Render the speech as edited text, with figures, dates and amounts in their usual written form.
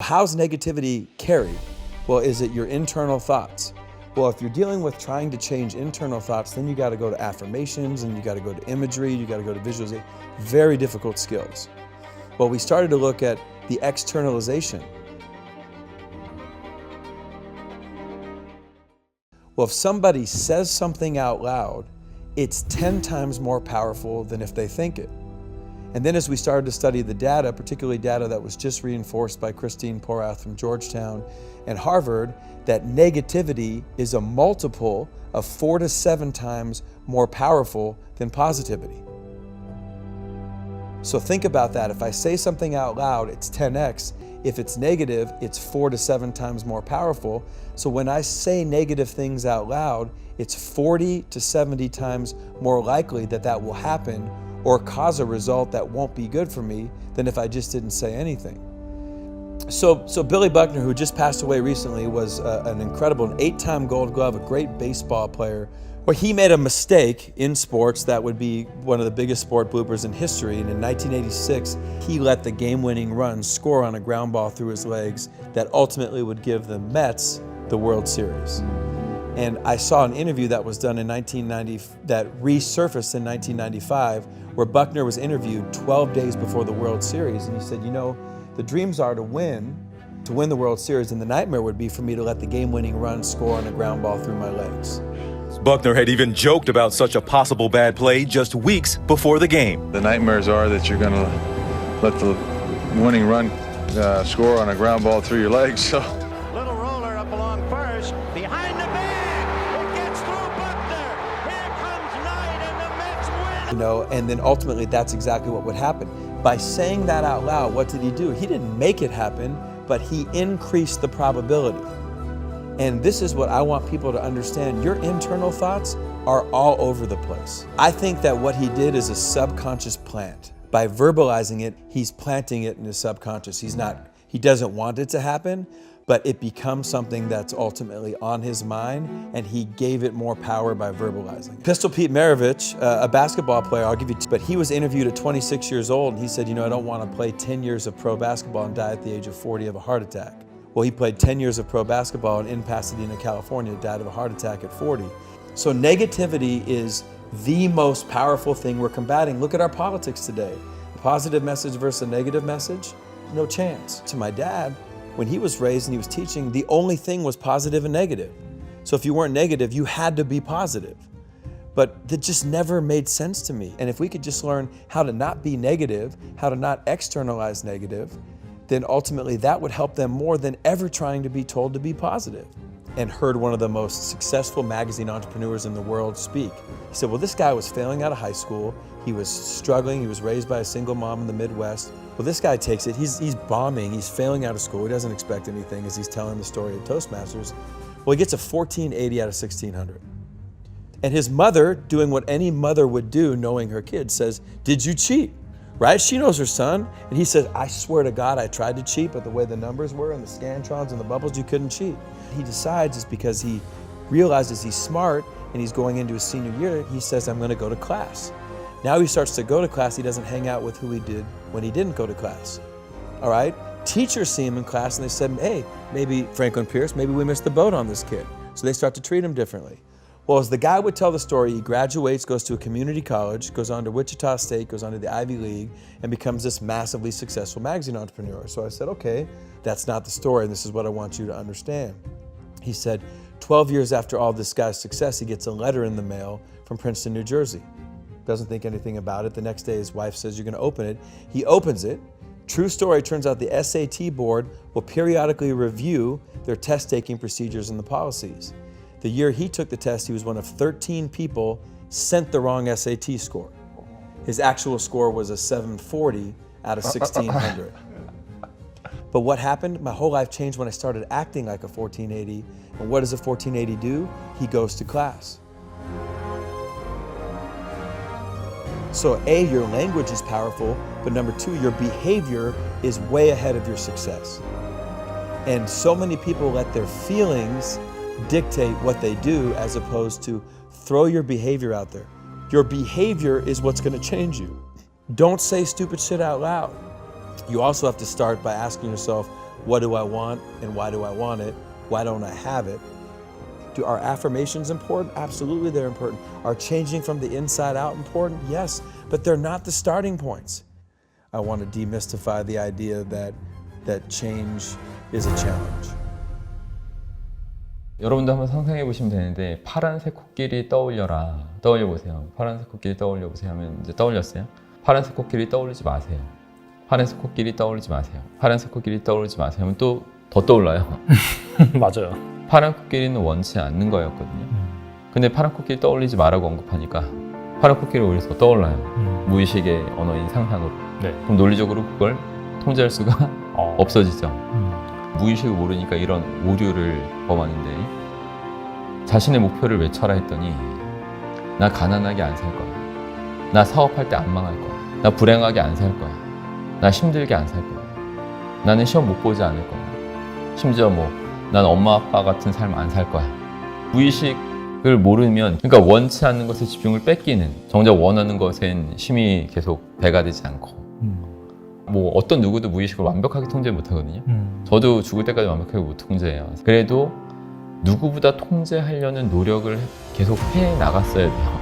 How's negativity carried? Well, is it your internal thoughts? Well, if you're dealing with trying to change internal thoughts, then you got to go to affirmations and you got to go to imagery, you got to go to visualization. Very difficult skills. Well, we started to look at the externalization. Well, if somebody says something out loud, it's 10 times more powerful than if they think it. And then as we started to study the data, particularly data that was just reinforced by Christine Porath from Georgetown and Harvard, that negativity is a multiple of 4 to 7 times more powerful than positivity. So think about that. If I say something out loud, it's 10x. If it's negative, it's 4 to 7 times more powerful. So when I say negative things out loud, it's 40 to 70 times more likely that that will happen or cause a result that won't be good for me than if I just didn't say anything. So Billy Buckner, who just passed away recently, was an 8-time Gold Glove, a great baseball player, where he made a mistake in sports that would be one of the biggest sport bloopers in history. And in 1986, he let the game-winning run score on a ground ball through his legs that ultimately would give the Mets the World Series. And I saw an interview that was done in 1990, that resurfaced in 1995, where Buckner was interviewed 12 days before the World Series. And he said, you know, the dreams are to win the World Series, and the nightmare would be for me to let the game-winning run score on a ground ball through my legs. Buckner had even joked about such a possible bad play just weeks before the game. The nightmares are that you're going to let the winning run score on a ground ball through your legs. So. Little roller up along first, behind the bag, it gets through Buckner. Here comes Knight, and the Mets win. You know, and then ultimately that's exactly what would happen. By saying that out loud, what did he do? He didn't make it happen, but he increased the probability. And this is what I want people to understand. Your internal thoughts are all over the place. I think that what he did is a subconscious plant. By verbalizing it, he's planting it in his subconscious. He doesn't want it to happen, but it becomes something that's ultimately on his mind, and he gave it more power by verbalizing. Pistol Pete Maravich, a basketball player, I'll give you but he was interviewed at 26 years old, and he said, you know, I don't want to play 10 years of pro basketball and die at the age of 40 of a heart attack. Well, he played 10 years of pro basketball and in Pasadena, California, died of a heart attack at 40. So negativity is the most powerful thing we're combating. Look at our politics today. A positive message versus a negative message, no chance. To my dad, when he was raised and he was teaching, the only thing was positive and negative. So if you weren't negative, you had to be positive. But that just never made sense to me. And if we could just learn how to not be negative, how to not externalize negative, then ultimately that would help them more than ever trying to be told to be positive. And heard one of the most successful magazine entrepreneurs in the world speak. He said, well, this guy was failing out of high school. He was struggling. He was raised by a single mom in the Midwest. Well, this guy takes it. He's bombing. He's failing out of school. He doesn't expect anything as he's telling the story at Toastmasters. Well, he gets a 1480 out of 1600. And his mother, doing what any mother would do, knowing her kid, says, did you cheat? Right? She knows her son. And he says, I swear to God, I tried to cheat, but the way the numbers were and the scantrons and the bubbles, you couldn't cheat. He decides it's because he realizes he's smart and he's going into his senior year, he says, I'm going to go to class. Now he starts to go to class. He doesn't hang out with who he did when he didn't go to class. All right? Teachers see him in class and they said, hey, maybe Franklin Pierce, maybe we missed the boat on this kid. So they start to treat him differently. Well, as the guy would tell the story, he graduates, goes to a community college, goes on to Wichita State, goes on to the Ivy League, and becomes this massively successful magazine entrepreneur. So I said, okay, that's not the story, and this is what I want you to understand. He said, 12 years after all this guy's success, he gets a letter in the mail from Princeton, New Jersey. Doesn't think anything about it. The next day, his wife says, you're gonna open it. He opens it. True story, turns out the SAT board will periodically review their test-taking procedures and the policies. The year he took the test, he was one of 13 people sent the wrong SAT score. His actual score was a 740 out of 1600. But what happened? My whole life changed when I started acting like a 1480. And what does a 1480 do? He goes to class. So A, your language is powerful, but number 2, your behavior is way ahead of your success. And so many people let their feelings dictate what they do as opposed to throw your behavior out there. Your behavior is what's going to change you. Don't say stupid shit out loud. You also have to start by asking yourself, What do I want and why do I want it? Why don't I have it? Are affirmations important? Absolutely, they're important. Are changing from the inside out important? Yes, but they're not the starting points. I want to demystify the idea that change is a challenge. 여러분도 한번 상상해 보시면 되는데 파란색 코끼리 떠올려라. 떠올려 보세요. 파란색 코끼리 떠올려 보세요 하면 이제 떠올렸어요? 파란색 코끼리 떠올리지 마세요. 파란색 코끼리 떠올리지 마세요. 파란색 코끼리 떠올리지 마세요 하면 또 더 떠올라요. 맞아요. 파란 코끼리는 원치 않는 거였거든요. 근데 파란 코끼리 떠올리지 말라고 언급하니까 파란 코끼리 오히려 더 떠올라요. 무의식의 언어인 상상으로. 네. 그럼 논리적으로 그걸 통제할 수가 없어지죠. 무의식을 모르니까 이런 오류를 범하는데 자신의 목표를 외쳐라 했더니 나 가난하게 안 살 거야. 나 사업할 때 안 망할 거야. 나 불행하게 안 살 거야. 나 힘들게 안 살 거야. 나는 시험 못 보지 않을 거야. 심지어 난 엄마 아빠 같은 삶 안 살 거야. 무의식을 모르면 그러니까 원치 않는 것에 집중을 뺏기는 정작 원하는 것엔 힘이 계속 배가 되지 않고 어떤 누구도 무의식을 완벽하게 통제 못 하거든요. 저도 죽을 때까지 완벽하게 못 통제해요. 그래도 누구보다 통제하려는 노력을 계속 해 나갔어야 돼요.